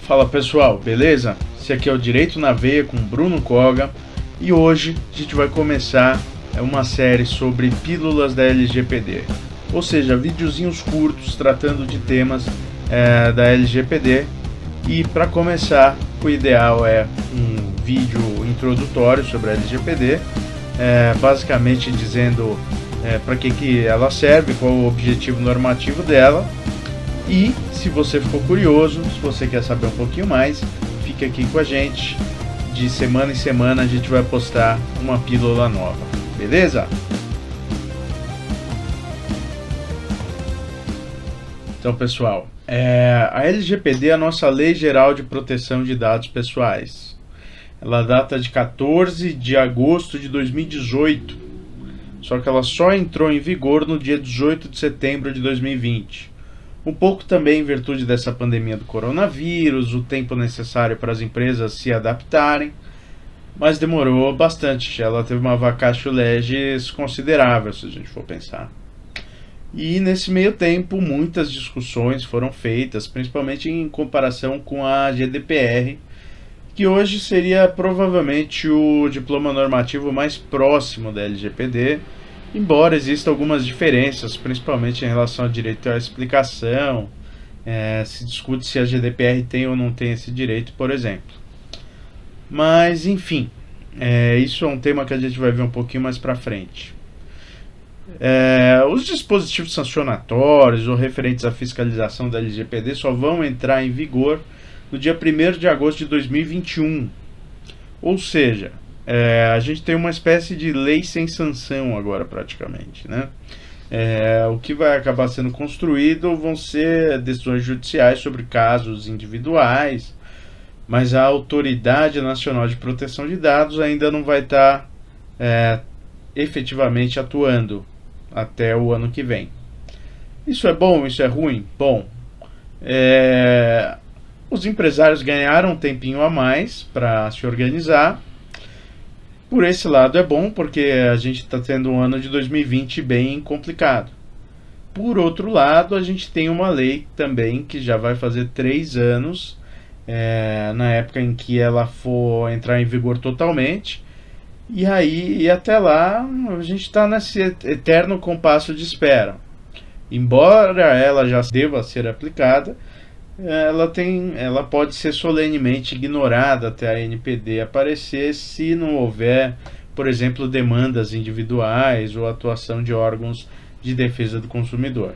Fala pessoal, beleza? Esse aqui é o Direito na Veia com Bruno Koga e hoje a gente vai começar uma série sobre pílulas da LGPD, ou seja, videozinhos curtos tratando de temas da LGPD. E para começar, o ideal é um vídeo introdutório sobre a LGPD, basicamente dizendo para que ela serve, qual o objetivo normativo dela. E se você ficou curioso, se você quer saber um pouquinho mais, fique aqui com a gente. De semana em semana a gente vai postar uma pílula nova, beleza? Então pessoal, a LGPD é a nossa Lei Geral de Proteção de Dados Pessoais. Ela data de 14 de agosto de 2018, só que ela só entrou em vigor no dia 18 de setembro de 2020. Um pouco também em virtude dessa pandemia do coronavírus, o tempo necessário para as empresas se adaptarem, mas demorou bastante. Ela teve uma vacatio legis considerável, se a gente for pensar. E nesse meio tempo, muitas discussões foram feitas, principalmente em comparação com a GDPR, que hoje seria provavelmente o diploma normativo mais próximo da LGPD, embora existam algumas diferenças, principalmente em relação ao direito à explicação. Se discute se a GDPR tem ou não tem esse direito, por exemplo. Mas, enfim, isso é um tema que a gente vai ver um pouquinho mais para frente. Os dispositivos sancionatórios ou referentes à fiscalização da LGPD só vão entrar em vigor no dia 1º de agosto de 2021. Ou seja, a gente tem uma espécie de lei sem sanção agora praticamente, né? O que vai acabar sendo construído vão ser decisões judiciais sobre casos individuais, mas a Autoridade Nacional de Proteção de Dados ainda não vai estar efetivamente atuando até o ano que vem. Isso é bom? Isso é ruim? Bom, os empresários ganharam um tempinho a mais para se organizar. Por esse lado é bom, porque a gente está tendo um ano de 2020 bem complicado. Por outro lado, a gente tem uma lei também que já vai fazer 3 anos, na época em que ela for entrar em vigor totalmente. E até lá a gente está nesse eterno compasso de espera. Embora ela já deva ser aplicada, ela pode ser solenemente ignorada até a NPD aparecer se não houver, por exemplo, demandas individuais ou atuação de órgãos de defesa do consumidor.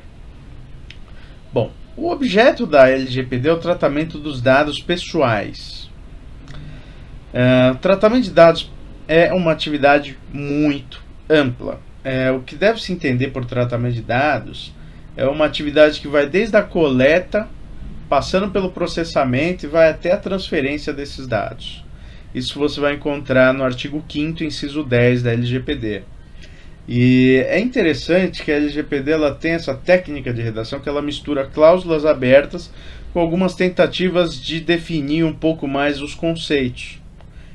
Bom, o objeto da LGPD é o tratamento dos dados pessoais. O tratamento de dados é uma atividade muito ampla. O que deve se entender por tratamento de dados é uma atividade que vai desde a coleta, passando pelo processamento e vai até a transferência desses dados. Isso você vai encontrar no artigo 5º, inciso 10 da LGPD. E é interessante que a LGPD ela tem essa técnica de redação que ela mistura cláusulas abertas com algumas tentativas de definir um pouco mais os conceitos.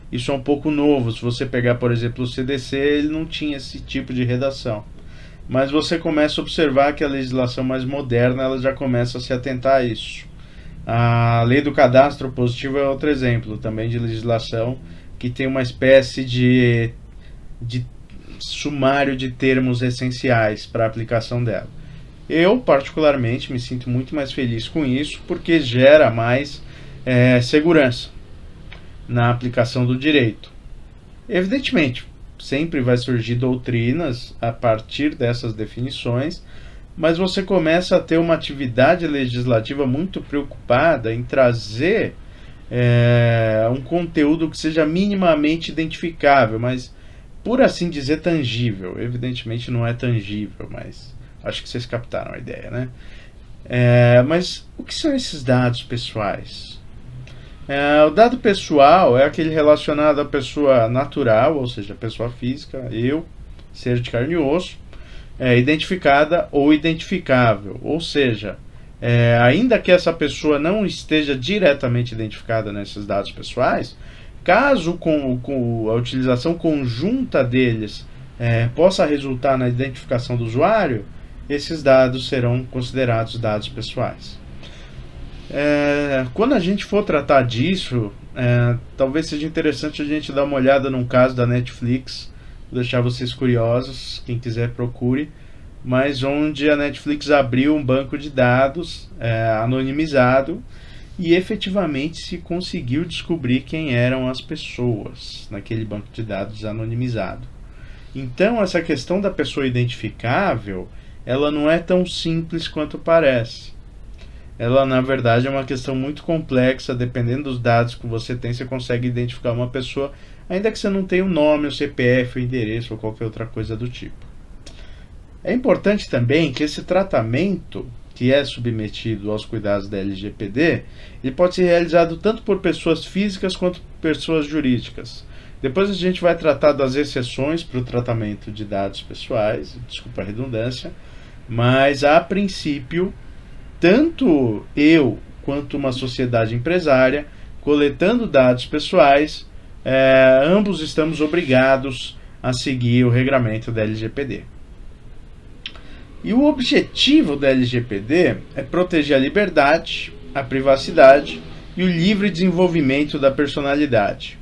Isso é um pouco novo. Se você pegar, por exemplo, o CDC, ele não tinha esse tipo de redação. Mas você começa a observar que a legislação mais moderna ela já começa a se atentar a isso. A lei do cadastro positivo é outro exemplo também de legislação que tem uma espécie de sumário de termos essenciais para a aplicação dela. Eu, particularmente, me sinto muito mais feliz com isso porque gera mais segurança na aplicação do direito. Evidentemente, sempre vai surgir doutrinas a partir dessas definições, mas você começa a ter uma atividade legislativa muito preocupada em trazer um conteúdo que seja minimamente identificável, mas, por assim dizer, tangível. Evidentemente não é tangível, mas acho que vocês captaram a ideia, né? Mas o que são esses dados pessoais? O dado pessoal é aquele relacionado à pessoa natural, ou seja, pessoa física, ser de carne e osso, identificada ou identificável, ou seja, ainda que essa pessoa não esteja diretamente identificada nesses dados pessoais, caso com a utilização conjunta deles possa resultar na identificação do usuário, esses dados serão considerados dados pessoais. Quando a gente for tratar disso, talvez seja interessante a gente dar uma olhada num caso da Netflix, vou deixar vocês curiosos, quem quiser procure, mas onde a Netflix abriu um banco de dados anonimizado e efetivamente se conseguiu descobrir quem eram as pessoas naquele banco de dados anonimizado. Então essa questão da pessoa identificável, ela não é tão simples quanto parece. Ela na verdade é uma questão muito complexa, dependendo dos dados que você tem, você consegue identificar uma pessoa, ainda que você não tenha o nome, o CPF, o endereço ou qualquer outra coisa do tipo. É importante também que esse tratamento que é submetido aos cuidados da LGPD, ele pode ser realizado tanto por pessoas físicas quanto por pessoas jurídicas. Depois a gente vai tratar das exceções para o tratamento de dados pessoais, desculpa a redundância, mas a princípio, tanto eu quanto uma sociedade empresária, coletando dados pessoais, ambos estamos obrigados a seguir o regramento da LGPD. E o objetivo da LGPD é proteger a liberdade, a privacidade e o livre desenvolvimento da personalidade.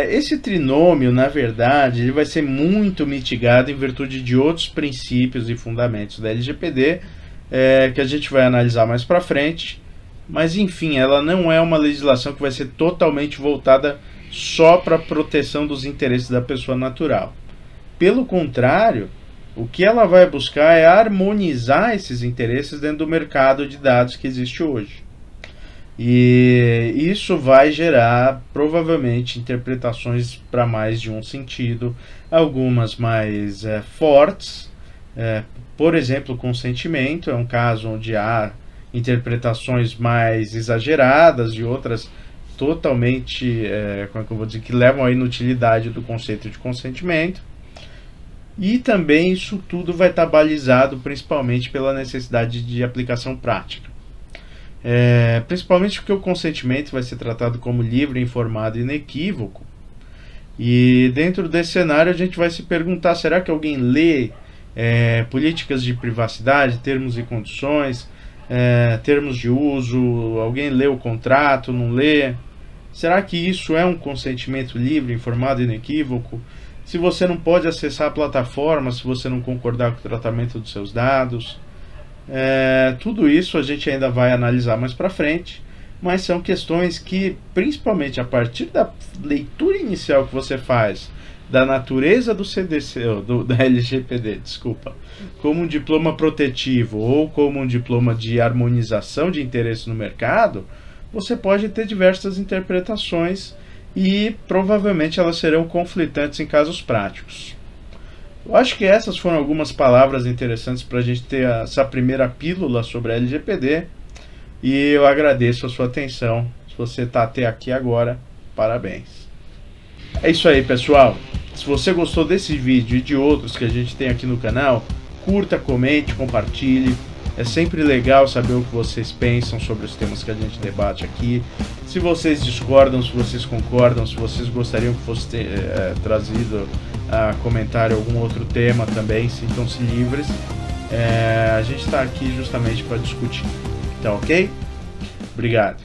Esse trinômio, na verdade, ele vai ser muito mitigado em virtude de outros princípios e fundamentos da LGPD, que a gente vai analisar mais para frente. Mas, enfim, ela não é uma legislação que vai ser totalmente voltada só para a proteção dos interesses da pessoa natural. Pelo contrário, o que ela vai buscar é harmonizar esses interesses dentro do mercado de dados que existe hoje. E isso vai gerar, provavelmente, interpretações para mais de um sentido, algumas mais fortes. Por exemplo, consentimento é um caso onde há interpretações mais exageradas e outras totalmente, como é que eu vou dizer, que levam à inutilidade do conceito de consentimento. E também isso tudo vai estar balizado principalmente pela necessidade de aplicação prática. Principalmente porque o consentimento vai ser tratado como livre, informado e inequívoco. E dentro desse cenário a gente vai se perguntar, será que alguém lê políticas de privacidade, termos e condições, termos de uso, alguém lê o contrato, não lê? Será que isso é um consentimento livre, informado e inequívoco? Se você não pode acessar a plataforma, se você não concordar com o tratamento dos seus dados, tudo isso a gente ainda vai analisar mais para frente, mas são questões que, principalmente a partir da leitura inicial que você faz da natureza do CDC, da LGPD, desculpa, como um diploma protetivo ou como um diploma de harmonização de interesse no mercado, você pode ter diversas interpretações e provavelmente elas serão conflitantes em casos práticos. Eu acho que essas foram algumas palavras interessantes para a gente ter essa primeira pílula sobre a LGPD e eu agradeço a sua atenção. Se você está até aqui agora, parabéns. É isso aí, pessoal. Se você gostou desse vídeo e de outros que a gente tem aqui no canal, curta, comente, compartilhe. É sempre legal saber o que vocês pensam sobre os temas que a gente debate aqui. Se vocês discordam, se vocês concordam, se vocês gostariam que fosse trazido a comentário algum outro tema também, sintam-se livres. A gente está aqui justamente para discutir. Tá ok? Obrigado.